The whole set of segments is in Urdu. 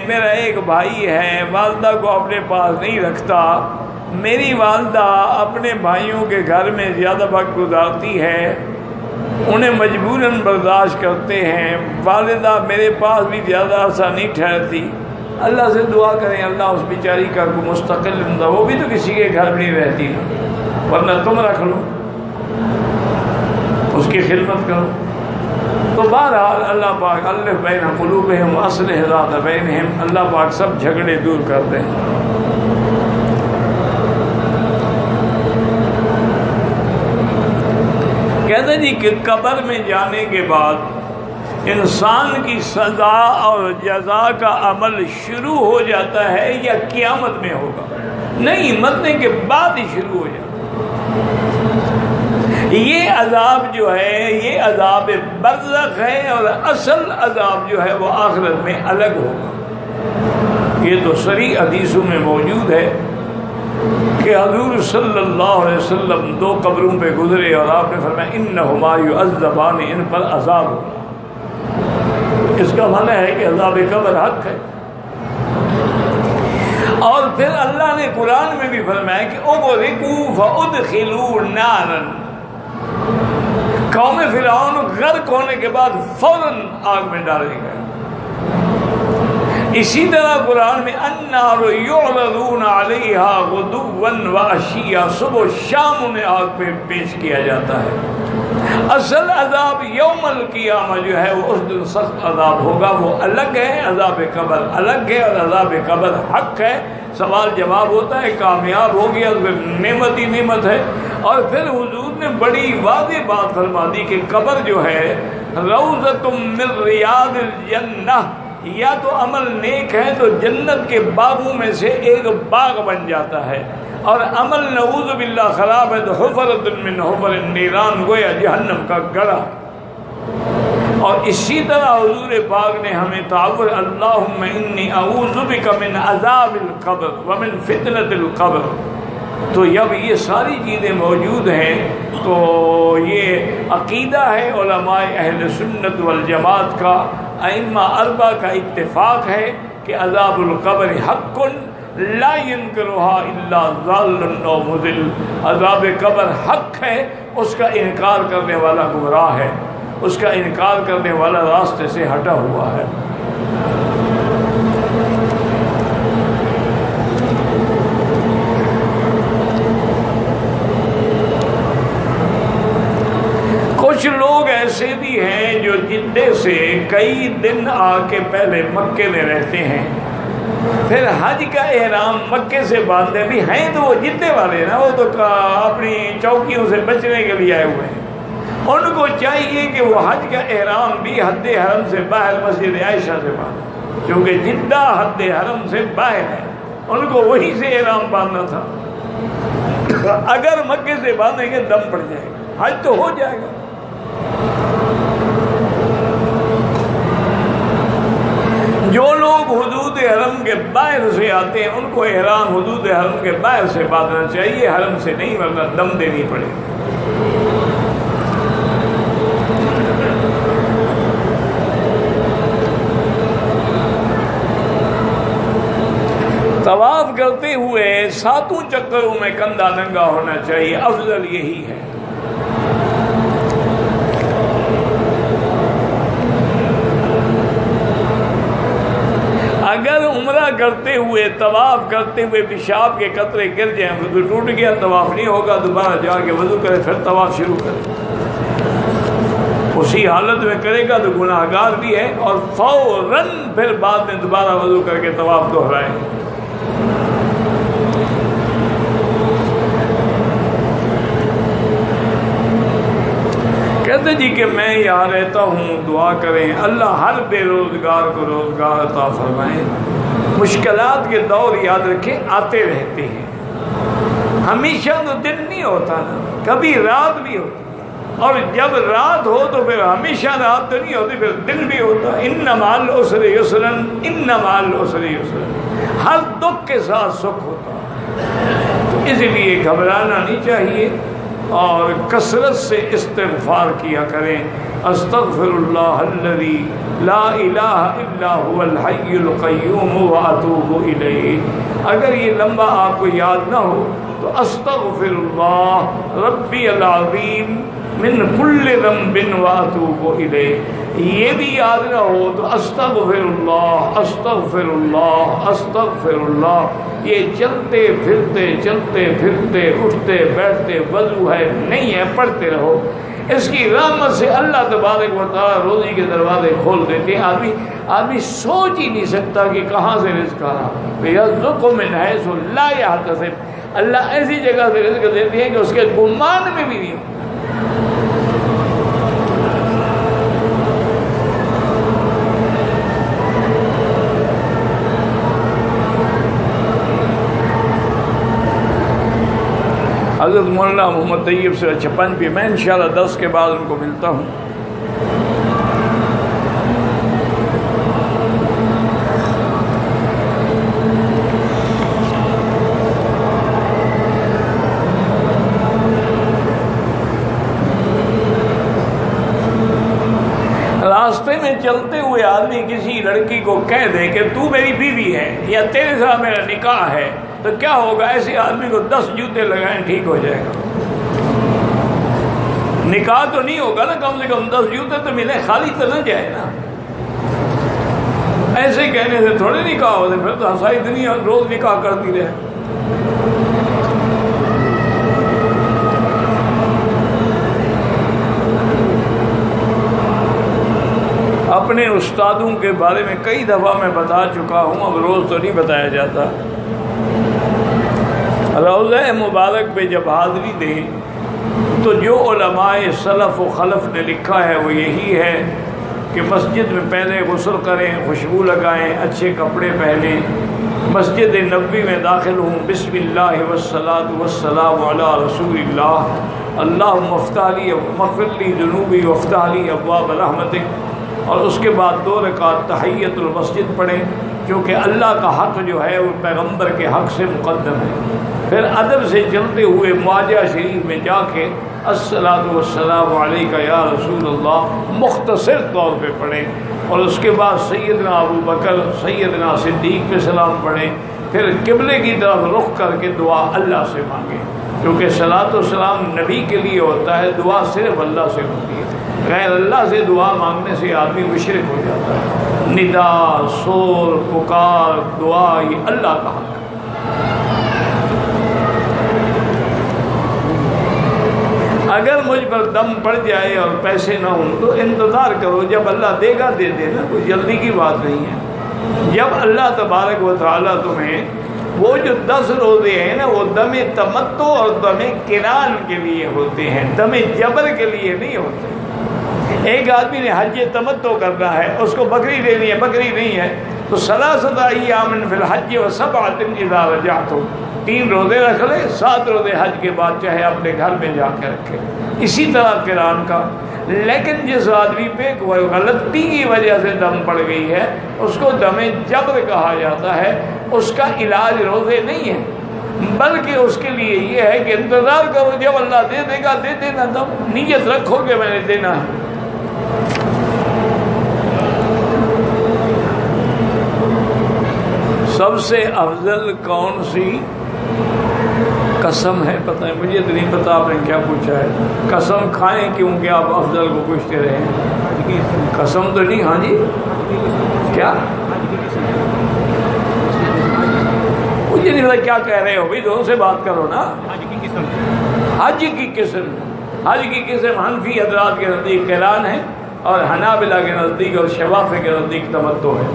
میرا ایک بھائی ہے، والدہ کو اپنے پاس نہیں رکھتا، میری والدہ اپنے بھائیوں کے گھر میں زیادہ وقت گزارتی ہے، انہیں مجبوراً برداشت کرتے ہیں، والدہ میرے پاس بھی زیادہ عرصہ نہیں ٹھہرتی، اللہ سے دعا کریں اللہ اس بیچاری کا کو مستقل ہوں، وہ بھی تو کسی کے گھر میں نہیں رہتی نا، ورنہ تم رکھ لو، اس کی خدمت کرو۔ تو بہرحال اللہ پاک الف بین قلوبہم واصلح ذات بینہم، اللہ پاک سب جھگڑے دور کر دیں۔ کہتے جی کہ قبر میں جانے کے بعد انسان کی سزا اور جزا کا عمل شروع ہو جاتا ہے یا قیامت میں ہوگا؟ نہیں، مرنے کے بعد ہی شروع ہو جاتا ہے۔ یہ عذاب جو ہے یہ عذاب برزخ ہے، اور اصل عذاب جو ہے وہ آخرت میں الگ ہوگا۔ یہ تو صریح حدیثوں میں موجود ہے کہ حضور صلی اللہ علیہ وسلم دو قبروں پہ گزرے اور آپ نے فرمایا انہما یعذبان، ان پر عذاب ہوگا۔ اس کا معنی ہے کہ عذاب قبر حق ہے۔ اور پھر اللہ نے قرآن میں بھی فرمایا کہ اغرقوا فادخلوا نارا، قوم فرعون غرق ہونے کے بعد فوراً آگ میں ڈالے گئے۔ اسی طرح قرآن میں النار یعرضون علیہا غدوا وعشیا، صبح و شام انہیں آگ پہ پیش کیا جاتا ہے۔ اصل عذاب یوم القیامہ جو ہے وہ اس دن سخت عذاب ہوگا، وہ الگ ہے، عذاب قبر الگ ہے، اور عذاب قبر حق ہے۔ سوال جواب ہوتا ہے، کامیاب ہو گیا تو پھر نعمت ہی نعمت ہے۔ اور پھر حضور نے بڑی واضح بات فرما دی کہ قبر جو ہے روضۃ من ریاض الجنہ، یا تو عمل نیک ہے تو جنت کے باغوں میں سے ایک باغ بن جاتا ہے، اور عمل نعوذ باللہ خراب ہے تو حفرۃ من حفر النیران، گویا جہنم کا گڑھا۔ اور اسی طرح حضور پاک نے ہمیں تعاون اللہم انی اعوذ بک من عذاب القبر ومن فتنۃ القبر۔ تو جب یہ ساری چیزیں موجود ہیں تو یہ عقیدہ ہے علماء اہل سنت والجماعت کا، ائمہ اربعہ کا اتفاق ہے کہ عذاب القبر حق لا ينکرها الا ضال او مضل۔ عذاب قبر حق ہے، اس کا انکار کرنے والا گمراہ ہے، اس کا انکار کرنے والا راستے سے ہٹا ہوا ہے۔ کچھ لوگ ایسے بھی ہیں جو جدے سے کئی دن آ کے پہلے مکے میں رہتے ہیں، پھر حج کا احرام مکے سے باندھتے بھی ہیں، تو وہ جدے والے نا، وہ تو اپنی چوکیوں سے بچنے کے لیے آئے ہوئے ہیں۔ ان کو چاہیے کہ وہ حج کا احرام بھی حد حرم سے باہر مسجد عائشہ سے باندھیں، کیونکہ جدہ حد حرم سے باہر ہے، ان کو وہیں سے احرام باندھنا تھا۔ اگر مکے سے باندھیں گے دم پڑ جائے گا، حج تو ہو جائے گا۔ جو لوگ حدود حرم کے باہر سے آتے ہیں ان کو احرام حدود حرم کے باہر سے باندھنا چاہیے، حرم سے نہیں، ورنہ دم دینی پڑے گی۔ طواف کرتے ہوئے 7 چکروں میں کندھا ننگا ہونا چاہیے، افضل یہی ہے۔ اگر عمرہ کرتے ہوئے طواف کرتے ہوئے پیشاب کے قطرے گر جائیں، وضو ٹوٹ گیا، طواف نہیں ہوگا، دوبارہ جا کے وضو کرے پھر طواف شروع کرے۔ اسی حالت میں کرے گا تو گناہ گار بھی ہے، اور فوراً پھر بعد میں دوبارہ وضو کر کے طواف دہرائے۔ کہتے جی کہ میں یہاں رہتا ہوں، دعا کریں اللہ ہر بے روزگار کو روزگار عطا فرمائیں۔ مشکلات کے دور یاد رکھیں آتے رہتے ہیں، ہمیشہ تو دن نہیں ہوتا نا، کبھی رات بھی ہوتی، اور جب رات ہو تو پھر ہمیشہ رات تو نہیں ہوتی، پھر دن بھی ہوتا۔ ان مع العسر یسرا، ان مع العسر یسرا، ہر دکھ کے ساتھ سکھ ہوتا، تو اس لیے گھبرانا نہیں چاہیے، اور کثرت سے استغفار کیا کریں۔ استغفراللہ الذی لا الہ الا هو الحی القیوم واتوب الیہ۔ اگر یہ لمبا آپ کو یاد نہ ہو تو استغفر اللہ ربی العظیم من کل ذنب واتوب الیہ، یہ بھی یاد نہ ہو تو استغفر اللہ استغفر اللہ استغفر اللہ۔ یہ چلتے پھرتے اٹھتے بیٹھتے وضو ہے نہیں ہے پڑھتے رہو، اس کی رحمت سے اللہ تبارک و تعالی روزی کے دروازے کھول دیتے ہیں۔ آدمی سوچ ہی نہیں سکتا کہ کہاں سے رزق آ رہا، یرزق من حیث لا یحتسب، اللہ ایسی جگہ سے رزق دیتے ہیں کہ اس کے گمان میں بھی نہیں ہو۔ حضرت مولانا محمد طیب سے 56 پہ میں انشاءاللہ 10 کے بعد ان کو ملتا ہوں۔ راستے میں چلتے ہوئے آدمی کسی لڑکی کو کہہ دے کہ تو میری بیوی ہے یا تیرے ساتھ میرا نکاح ہے، تو کیا ہوگا؟ ایسے آدمی کو 10 جوتے لگائیں ٹھیک ہو جائے گا۔ نکاح تو نہیں ہوگا نا، کم سے کم 10 جوتے تو ملے، خالی تو نہ جائے نا۔ ایسے کہنے سے تھوڑے نکاح ہوتے، پھر تو ہنسائی دنیا روز نکاح کرتی رہے۔ اپنے استادوں کے بارے میں کئی دفعہ میں بتا چکا ہوں، اب روز تو نہیں بتایا جاتا۔ روضہ مبارک پہ جب حاضری دیں تو جو علماء سلف و خلف نے لکھا ہے وہ یہی ہے کہ مسجد میں پہلے غسل کریں، خوشبو لگائیں، اچھے کپڑے پہنیں، مسجد نبوی میں داخل ہوں، بسم اللہ والصلاۃ والسلام علی رسول اللہ، اللہم افتح لی مغفر لی ذنوبی وافتح لی ابواب رحمتک، اور اس کے بعد 2 رکعت تحیۃ المسجد پڑھیں، کیونکہ اللہ کا حق جو ہے وہ پیغمبر کے حق سے مقدم ہے۔ پھر ادب سے چلتے ہوئے معاجہ شریف میں جا کے الصلاۃ والسلام علیک یا رسول اللہ مختصر طور پہ پڑھیں، اور اس کے بعد سیدنا ابو بکر سیدنا صدیق پہ سلام پڑھیں، پھر قبلے کی طرف رخ کر کے دعا اللہ سے مانگیں، کیونکہ صلاۃ و سلام نبی کے لیے ہوتا ہے، دعا صرف اللہ سے ہوتی ہے۔ غیر اللہ سے دعا مانگنے سے آدمی مشرک ہو جاتا ہے۔ ندا، سور، پکار، دعا یہ اللہ کا حق ہے۔ اگر مجھ پر دم پڑ جائے اور پیسے نہ ہوں تو انتظار کرو، جب اللہ دے گا دے دینا، کوئی جلدی کی بات نہیں ہے۔ جب اللہ تبارک و تعالیٰ تمہیں وہ جو 10 روزے ہیں نا، وہ دم تمتع اور دم قران کے لیے ہوتے ہیں، دم جبر کے لیے نہیں ہوتے۔ ایک آدمی نے حج تمتع کرنا ہے، اس کو بکری دینی ہے، بکری نہیں ہے تو 3 ایام فی الحج و 7 اذا رجعتم، 3 روزے رکھ لے، 7 روزے حج کے بعد چاہے اپنے گھر میں جا کے رکھے۔ اسی طرح قران کا۔ لیکن جس آدمی پہ کوئی غلطی کی وجہ سے دم پڑ گئی ہے، اس کو دم جبر کہا جاتا ہے، اس کا علاج روزے نہیں ہے، بلکہ اس کے لیے یہ ہے کہ انتظار کرو، جب اللہ دے دے گا دے دینا، دم نیت رکھو کہ میں نے دینا ہے۔ سب سے افضل کون سی قسم ہے؟ پتہ ہے مجھے تو نہیں پتا، آپ نے کیا پوچھا ہے؟ قسم کھائیں کیونکہ آپ افضل کو پوچھتے رہے؟ قسم تو نہیں؟ ہاں جی کیا؟ مجھے نہیں پتا کیا کہہ رہے ہو بھائی، دونوں سے بات کرو نا۔ حج کی قسم، حج کی قسم حنفی حضرات کے نزدیک قران ہے، اور حنابلہ کے نزدیک اور شوافی کے نزدیک تمتع ہے۔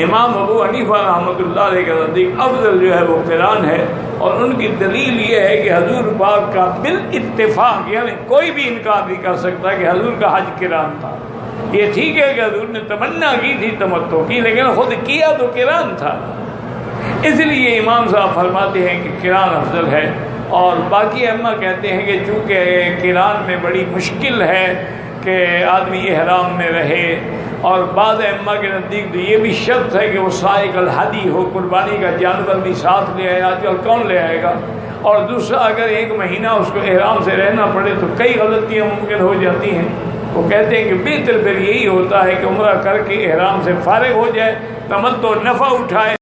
امام ابو حنیفہ رحمۃ اللہ علیہ کے نزدیک افضل جو ہے وہ قران ہے، اور ان کی دلیل یہ ہے کہ حضور پاک کا بالاتفاق، یعنی کوئی بھی انکار نہیں کر سکتا کہ حضور کا حج قران تھا۔ یہ ٹھیک ہے کہ حضور نے تمنا کی تھی تمتع کی، لیکن خود کیا تو قران تھا، اس لیے امام صاحب فرماتے ہیں کہ قران افضل ہے۔ اور باقی ائمہ کہتے ہیں کہ چونکہ قران میں بڑی مشکل ہے کہ آدمی احرام میں رہے، اور بعض ائمہ کے نزدیک تو یہ بھی شرط ہے کہ وہ سائق الہدی ہو، قربانی کا جانور بھی ساتھ لے آئے، آج کل کون لے آئے گا؟ اور دوسرا، اگر 1 مہینہ اس کو احرام سے رہنا پڑے تو کئی غلطیاں ممکن ہو جاتی ہیں، وہ کہتے ہیں کہ بہتر پھر یہی ہوتا ہے کہ عمرہ کر کے احرام سے فارغ ہو جائے، تمتع نفع اٹھائے،